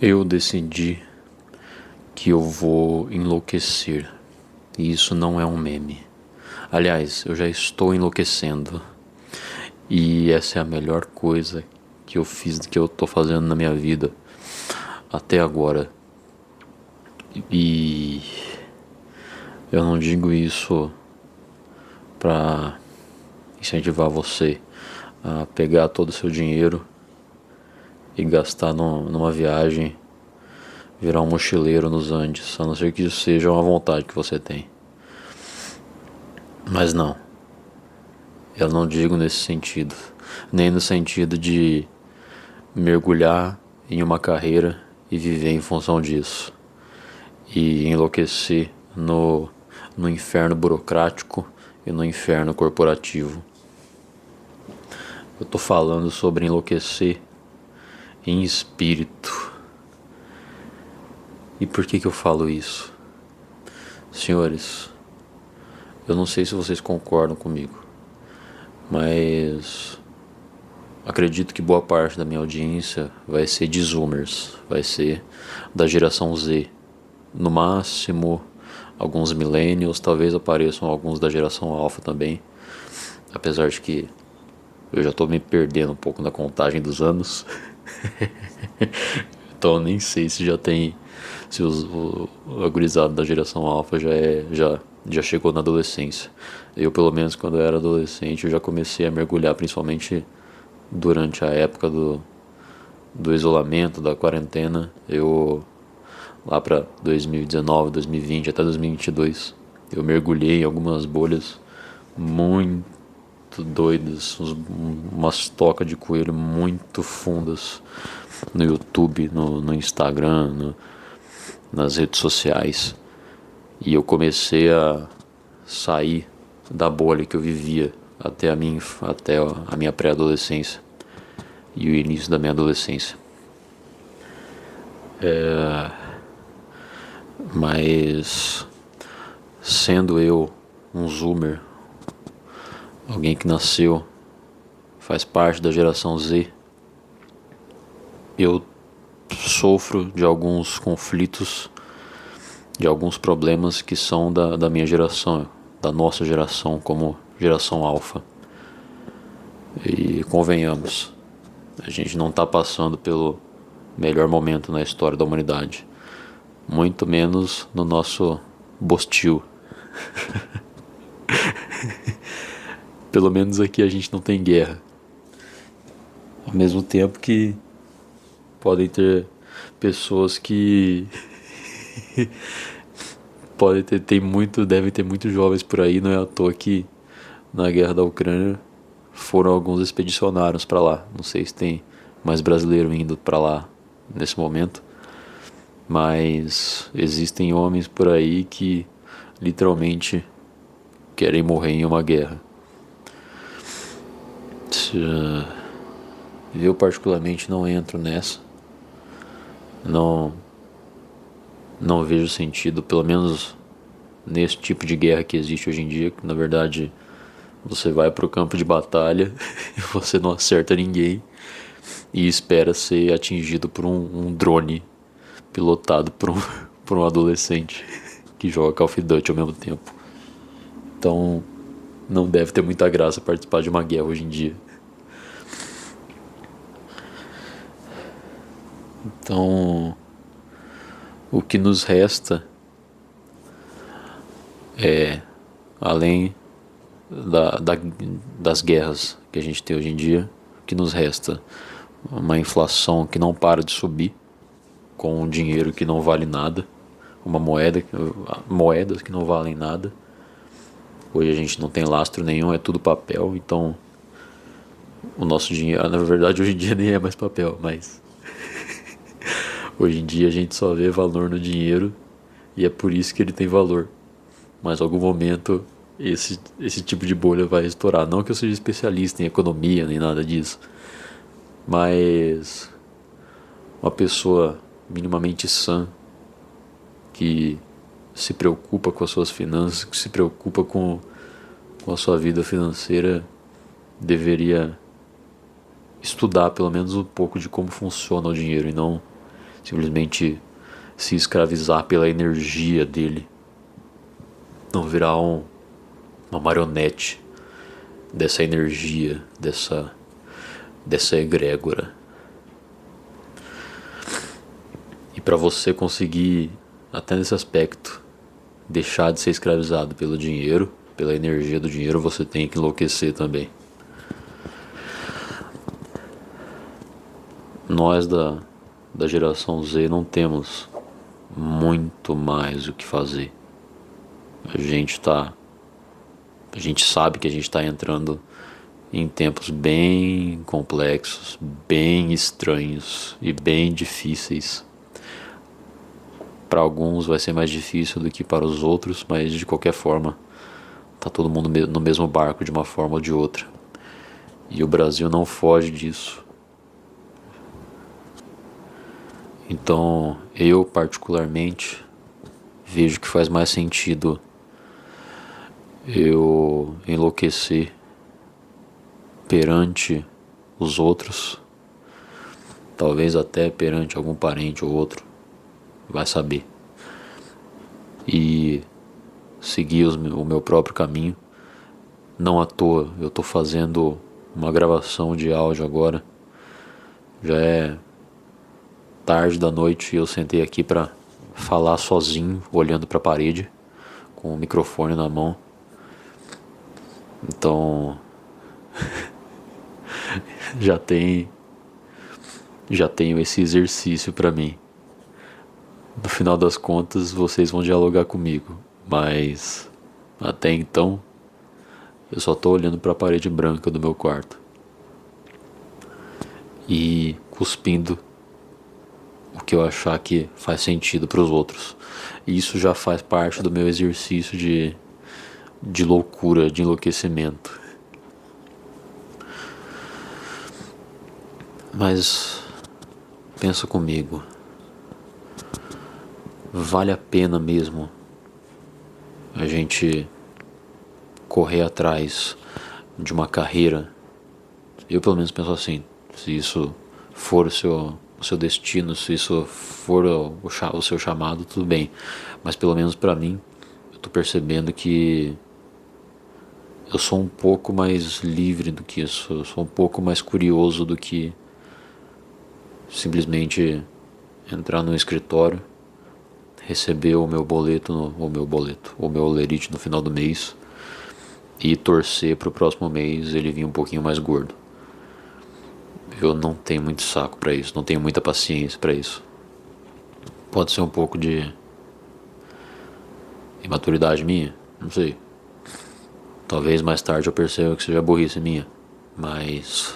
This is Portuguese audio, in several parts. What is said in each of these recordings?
Eu decidi que eu vou enlouquecer. E isso não é um meme. Aliás, eu já estou enlouquecendo. E essa é a melhor coisa que eu fiz, que eu tô fazendo na minha vida até agora. E eu não digo isso pra incentivar você a pegar todo o seu dinheiro e gastar numa viagem, virar um mochileiro nos Andes, a não ser que isso seja uma vontade que você tem. Mas não, eu não digo nesse sentido, nem no sentido de mergulhar em uma carreira e viver em função disso, e enlouquecer no inferno burocrático e no inferno corporativo. Eu tô falando sobre enlouquecer em espírito. E por que eu falo isso? Senhores, eu não sei se vocês concordam comigo, mas acredito que boa parte da minha audiência vai ser de Zoomers, vai ser da geração Z. No máximo, alguns millennials, talvez apareçam alguns da geração Alpha também, apesar de que eu já tô me perdendo um pouco na contagem dos anos. Então eu nem sei se já tem, se a gurizada da geração alfa já chegou na adolescência. Eu, pelo menos, quando eu era adolescente, eu já comecei a mergulhar, principalmente durante a época do isolamento, da quarentena. Eu, lá pra 2019, 2020, até 2022, eu mergulhei em algumas bolhas muito doidas, umas tocas de coelho muito fundas no YouTube, no Instagram, nas redes sociais. E eu comecei a sair da bolha que eu vivia até a minha pré-adolescência e o início da minha adolescência. Mas sendo eu um zoomer, alguém que nasceu, faz parte da geração Z, eu sofro de alguns conflitos, de alguns problemas que são da minha geração, da nossa geração como geração alfa. E convenhamos, a gente não está passando pelo melhor momento na história da humanidade, muito menos no nosso bostil. Pelo menos aqui a gente não tem guerra. Ao mesmo tempo que podem ter pessoas que devem ter muitos jovens por aí, não é à toa que na guerra da Ucrânia foram alguns expedicionários para lá. Não sei se tem mais brasileiro indo para lá nesse momento, mas existem homens por aí que literalmente querem morrer em uma guerra. Eu particularmente não entro nessa. Não vejo sentido, pelo menos nesse tipo de guerra que existe hoje em dia, que na verdade você vai pro campo de batalha e você não acerta ninguém e espera ser atingido por um drone pilotado por um adolescente que joga Call of Duty ao mesmo tempo. Então não deve ter muita graça participar de uma guerra hoje em dia. Então o que nos resta é, além das guerras que a gente tem hoje em dia, o que nos resta? Uma inflação que não para de subir, com um dinheiro que não vale nada, moedas que não valem nada. Hoje a gente não tem lastro nenhum, é tudo papel, então o nosso dinheiro, na verdade hoje em dia nem é mais papel, mas hoje em dia a gente só vê valor no dinheiro e é por isso que ele tem valor. Mas em algum momento esse tipo de bolha vai estourar. Não que eu seja especialista em economia nem nada disso, mas uma pessoa minimamente sã que se preocupa com as suas finanças, que se preocupa com a sua vida financeira, deveria estudar pelo menos um pouco de como funciona o dinheiro e não simplesmente se escravizar pela energia dele, não virar uma marionete dessa energia, dessa egrégora. E para você conseguir, até nesse aspecto, deixar de ser escravizado pelo dinheiro, pela energia do dinheiro, você tem que enlouquecer também. Nós da geração Z não temos muito mais o que fazer. A gente sabe que a gente está entrando em tempos bem complexos, bem estranhos e bem difíceis. Para alguns vai ser mais difícil do que para os outros, mas de qualquer forma tá todo mundo no mesmo barco de uma forma ou de outra. E o Brasil não foge disso. Então, eu particularmente vejo que faz mais sentido eu enlouquecer perante os outros, talvez até perante algum parente ou outro, vai saber, e seguir o meu próprio caminho. Não à toa eu tô fazendo uma gravação de áudio agora, já é tarde da noite e eu sentei aqui pra falar sozinho, olhando pra parede, com o microfone na mão. Então já tenho esse exercício pra mim. No final das contas vocês vão dialogar comigo, mas até então eu só tô olhando pra parede branca do meu quarto e cuspindo o que eu achar que faz sentido pros outros. E isso já faz parte do meu exercício de loucura, de enlouquecimento. Mas pensa comigo, vale a pena mesmo a gente correr atrás de uma carreira? Eu pelo menos penso assim, se isso for o seu destino, se isso for o seu chamado, tudo bem. Mas pelo menos pra mim, eu tô percebendo que eu sou um pouco mais livre do que isso, eu sou um pouco mais curioso do que simplesmente entrar no escritório, receber o meu olerite no final do mês e torcer pro próximo mês ele vir um pouquinho mais gordo. Eu não tenho muito saco pra isso, não tenho muita paciência pra isso. Pode ser um pouco de imaturidade minha, não sei. Talvez mais tarde eu perceba que seja burrice minha, mas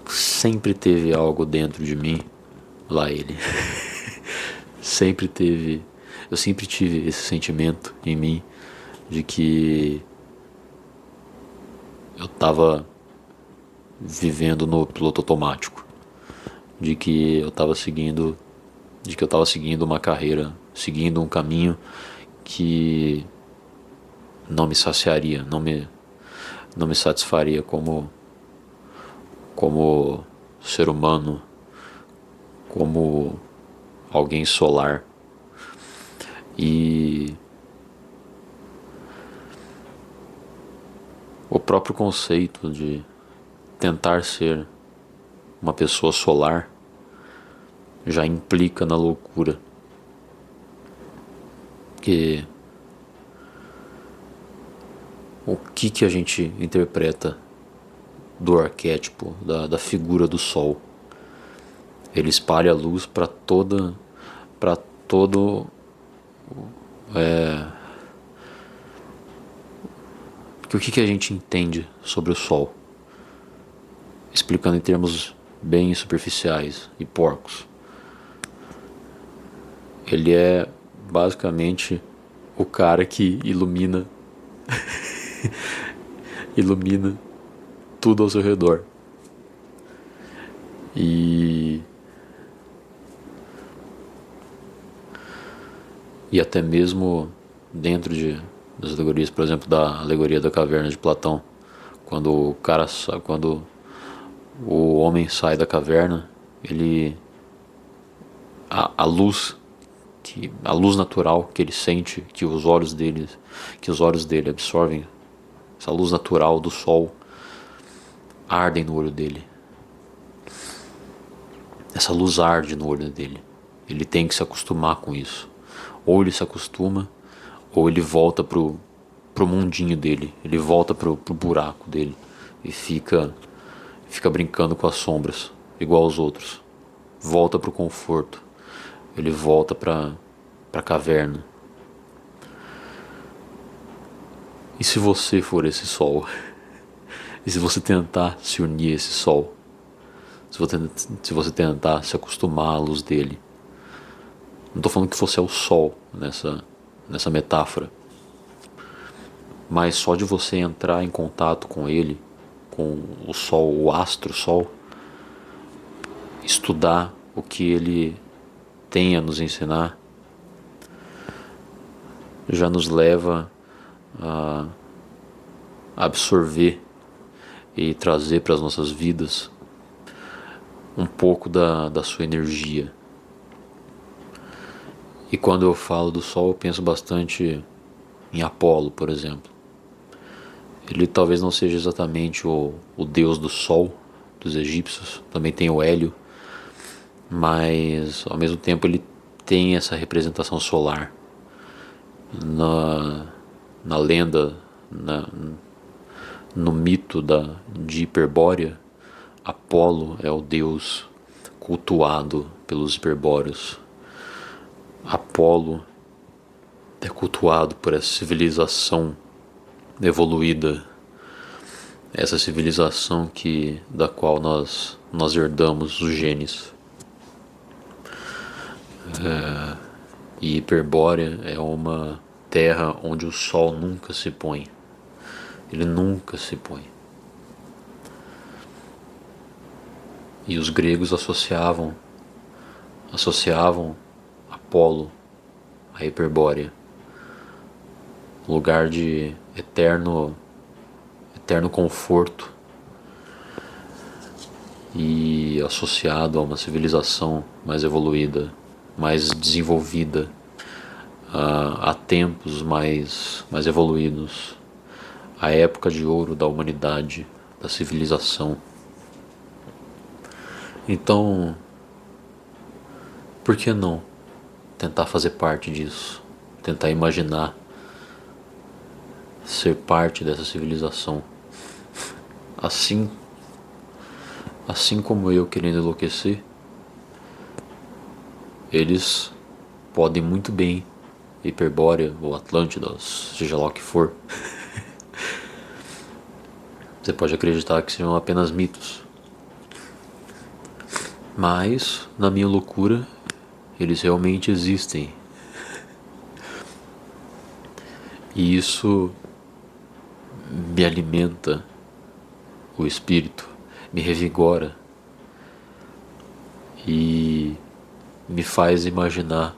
sempre teve algo dentro de mim, lá ele. Eu sempre tive esse sentimento em mim de que eu tava vivendo no piloto automático, de que eu tava seguindo uma carreira, seguindo um caminho que não me saciaria, não me satisfaria como ser humano, como alguém solar. E o próprio conceito de tentar ser uma pessoa solar já implica na loucura. Porque o que a gente interpreta do arquétipo, da figura do sol? Ele espalha a luz para todo o que a gente entende sobre o sol, explicando em termos bem superficiais e porcos. Ele é basicamente o cara que ilumina tudo ao seu redor. E até mesmo dentro das alegorias, por exemplo, da alegoria da caverna de Platão, quando o homem sai da caverna ele a luz a luz natural que ele sente, que os olhos dele absorvem, essa luz natural do sol ardem no olho dele. Essa luz arde no olho dele. Ele tem que se acostumar com isso. Ou ele se acostuma, ou ele volta pro mundinho dele. Ele volta pro buraco dele e fica brincando com as sombras, igual aos outros. Volta pro conforto. Ele volta pra caverna. E se você for esse sol? E se você tentar se unir a esse sol? Se você tentar se acostumar à luz dele? Não estou falando que você é o sol nessa metáfora. Mas só de você entrar em contato com ele, com o sol, o astro sol, estudar o que ele tem a nos ensinar, já nos leva a absorver e trazer para as nossas vidas um pouco da sua energia. E quando eu falo do Sol, eu penso bastante em Apolo, por exemplo. Ele talvez não seja exatamente o deus do Sol dos egípcios, também tem o Hélio, mas ao mesmo tempo ele tem essa representação solar. Na lenda, no mito de Hiperbórea, Apolo é o deus cultuado pelos hiperbóreos. Apolo é cultuado por essa civilização evoluída, essa civilização da qual nós herdamos os genes. E Hiperbórea é uma terra onde o sol nunca se põe. Ele nunca se põe. E os gregos associavam Apolo a Hiperbórea, lugar de eterno conforto, e associado a uma civilização mais evoluída, mais desenvolvida, a tempos mais evoluídos, a época de ouro da humanidade, da civilização. Então, por que não tentar fazer parte disso? Tentar imaginar ser parte dessa civilização. Assim como eu querendo enlouquecer, eles podem muito bem, Hiperbórea ou Atlântida, seja lá o que for. Você pode acreditar que sejam apenas mitos. Mas, na minha loucura, eles realmente existem. E isso me alimenta o espírito, me revigora e me faz imaginar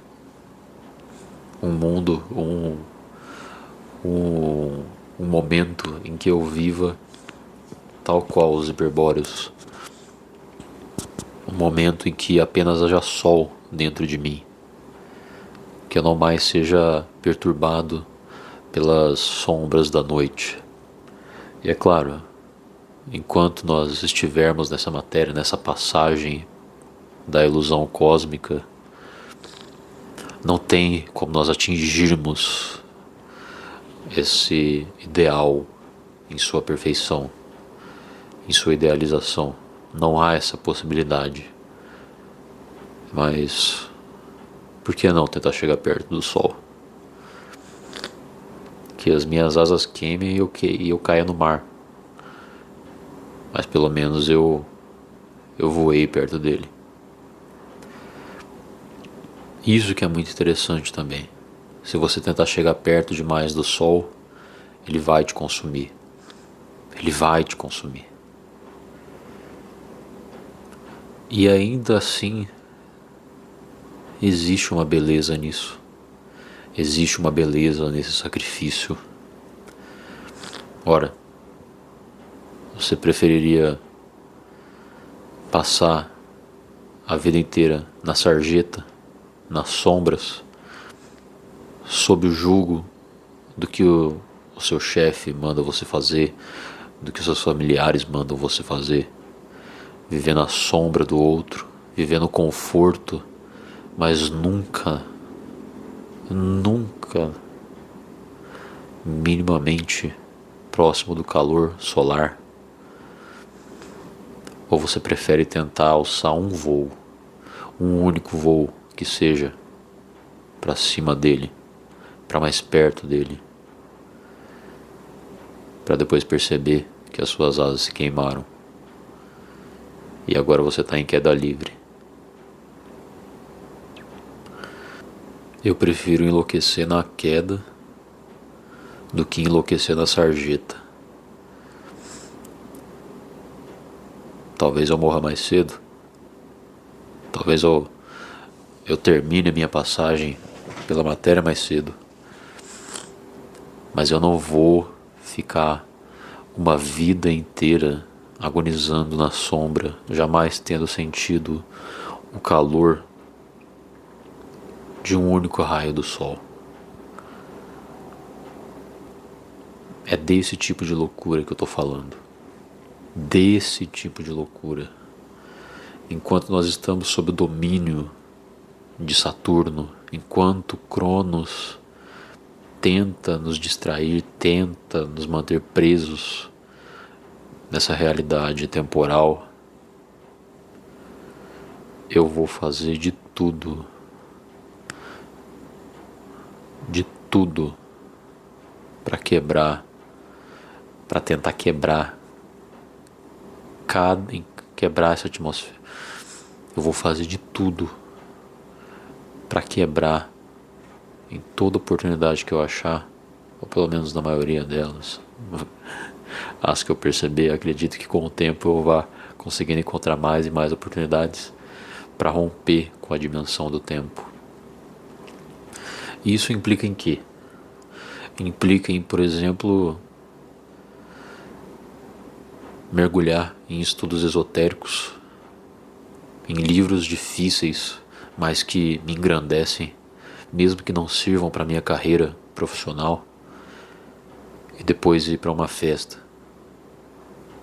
um mundo, um momento em que eu viva tal qual os hiperbóreos. Um momento em que apenas haja sol dentro de mim, que eu não mais seja perturbado pelas sombras da noite. E é claro, enquanto nós estivermos nessa matéria, nessa passagem da ilusão cósmica, não tem como nós atingirmos esse ideal em sua perfeição, em sua idealização. Não há essa possibilidade. Mas por que não tentar chegar perto do sol? Que as minhas asas queimem e eu caia no mar. Mas pelo menos eu voei perto dele. Isso que é muito interessante também. Se você tentar chegar perto demais do sol, ele vai te consumir. Ele vai te consumir. E ainda assim, existe uma beleza nisso. Existe uma beleza nesse sacrifício. Ora, você preferiria passar a vida inteira na sarjeta, nas sombras, sob o jugo do que o seu chefe manda você fazer, do que os seus familiares mandam você fazer, vivendo à sombra do outro, vivendo conforto, mas nunca, nunca minimamente próximo do calor solar? Ou você prefere tentar alçar um voo, um único voo que seja, para cima dele, para mais perto dele, para depois perceber que as suas asas se queimaram e agora você está em queda livre? Eu prefiro enlouquecer na queda do que enlouquecer na sarjeta. Talvez eu morra mais cedo, talvez eu termine a minha passagem pela matéria mais cedo, mas eu não vou ficar uma vida inteira agonizando na sombra, jamais tendo sentido o calor de um único raio do sol. É desse tipo de loucura que eu tô falando. Desse tipo de loucura. Enquanto nós estamos sob o domínio de Saturno, enquanto Cronos tenta nos distrair, tenta nos manter presos nessa realidade temporal, eu vou fazer de tudo para quebrar, para tentar quebrar essa atmosfera. Eu vou fazer de tudo para quebrar em toda oportunidade que eu achar, ou pelo menos na maioria delas. As que eu perceber, acredito que com o tempo eu vá conseguindo encontrar mais e mais oportunidades para romper com a dimensão do tempo. E isso implica em quê? Implica em, por exemplo, mergulhar em estudos esotéricos, em livros difíceis, mas que me engrandecem, mesmo que não sirvam para minha carreira profissional, e depois ir para uma festa,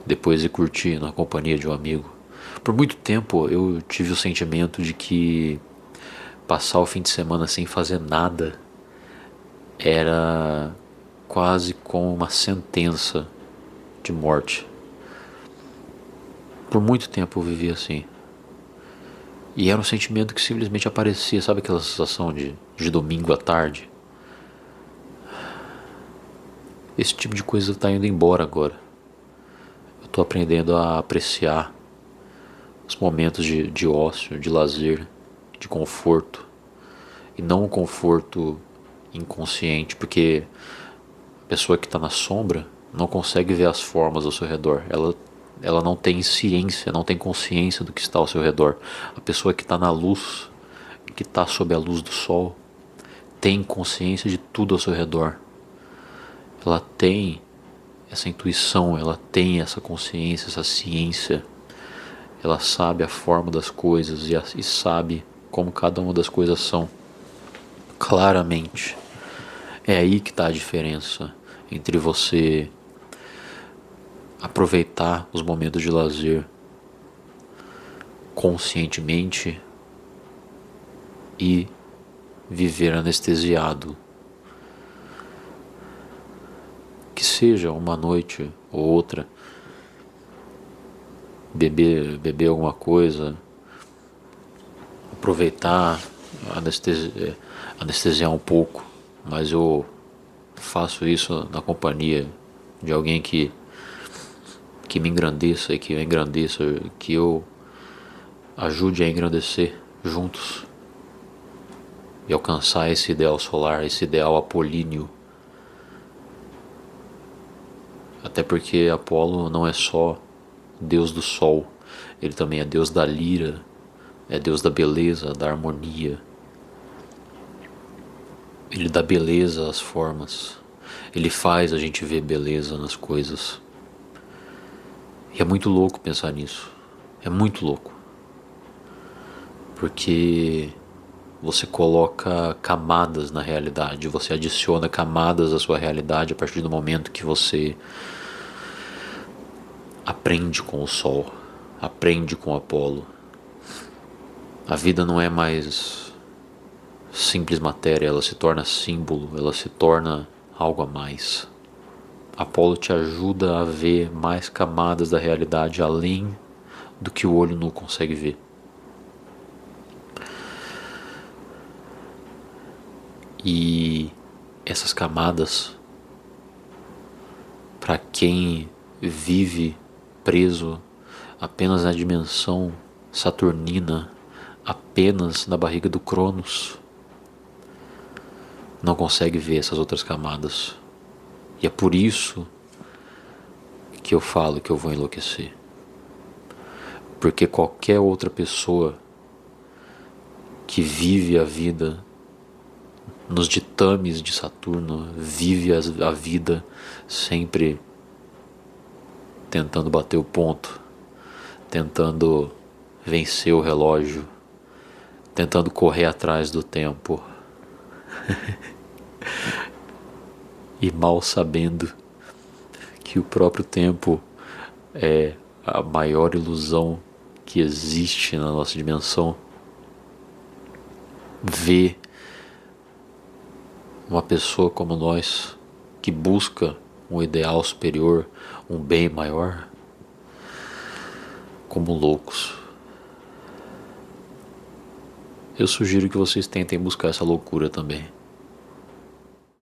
depois ir curtir na companhia de um amigo. Por muito tempo eu tive o sentimento de que passar o fim de semana sem fazer nada era quase como uma sentença de morte. Por muito tempo eu vivi assim. E era um sentimento que simplesmente aparecia, sabe aquela sensação de domingo à tarde? Esse tipo de coisa está indo embora agora. Eu estou aprendendo a apreciar os momentos de ócio, de lazer, de conforto. E não um conforto inconsciente, porque a pessoa que está na sombra não consegue ver as formas ao seu redor. Ela não tem ciência, não tem consciência do que está ao seu redor. A pessoa que está na luz, que está sob a luz do sol, tem consciência de tudo ao seu redor. Ela tem essa intuição, ela tem essa consciência, essa ciência. Ela sabe a forma das coisas e sabe como cada uma das coisas são. Claramente. É aí que está a diferença entre você aproveitar os momentos de lazer conscientemente e viver anestesiado. Que seja uma noite ou outra, beber alguma coisa, aproveitar, anestesiar um pouco, mas eu faço isso na companhia de alguém que me engrandeça e que eu engrandeça, que eu ajude a engrandecer juntos e alcançar esse ideal solar, esse ideal apolíneo. Até porque Apolo não é só deus do sol, ele também é deus da lira, é deus da beleza, da harmonia. Ele dá beleza às formas, ele faz a gente ver beleza nas coisas. E é muito louco pensar nisso, é muito louco. porque você coloca camadas na realidade, você adiciona camadas à sua realidade a partir do momento que você aprende com o Sol, aprende com Apolo. A vida não é mais simples matéria, ela se torna símbolo, ela se torna algo a mais. Apolo te ajuda a ver mais camadas da realidade além do que o olho nu consegue ver. E essas camadas, para quem vive preso apenas na dimensão saturnina, apenas na barriga do Cronos, não consegue ver essas outras camadas. E é por isso que eu falo que eu vou enlouquecer. Porque qualquer outra pessoa que vive a vida nos ditames de Saturno, vive a vida sempre tentando bater o ponto, tentando vencer o relógio, tentando correr atrás do tempo e mal sabendo que o próprio tempo é a maior ilusão que existe na nossa dimensão. Ver uma pessoa como nós que busca um ideal superior, um bem maior, como loucos. Eu sugiro que vocês tentem buscar essa loucura também.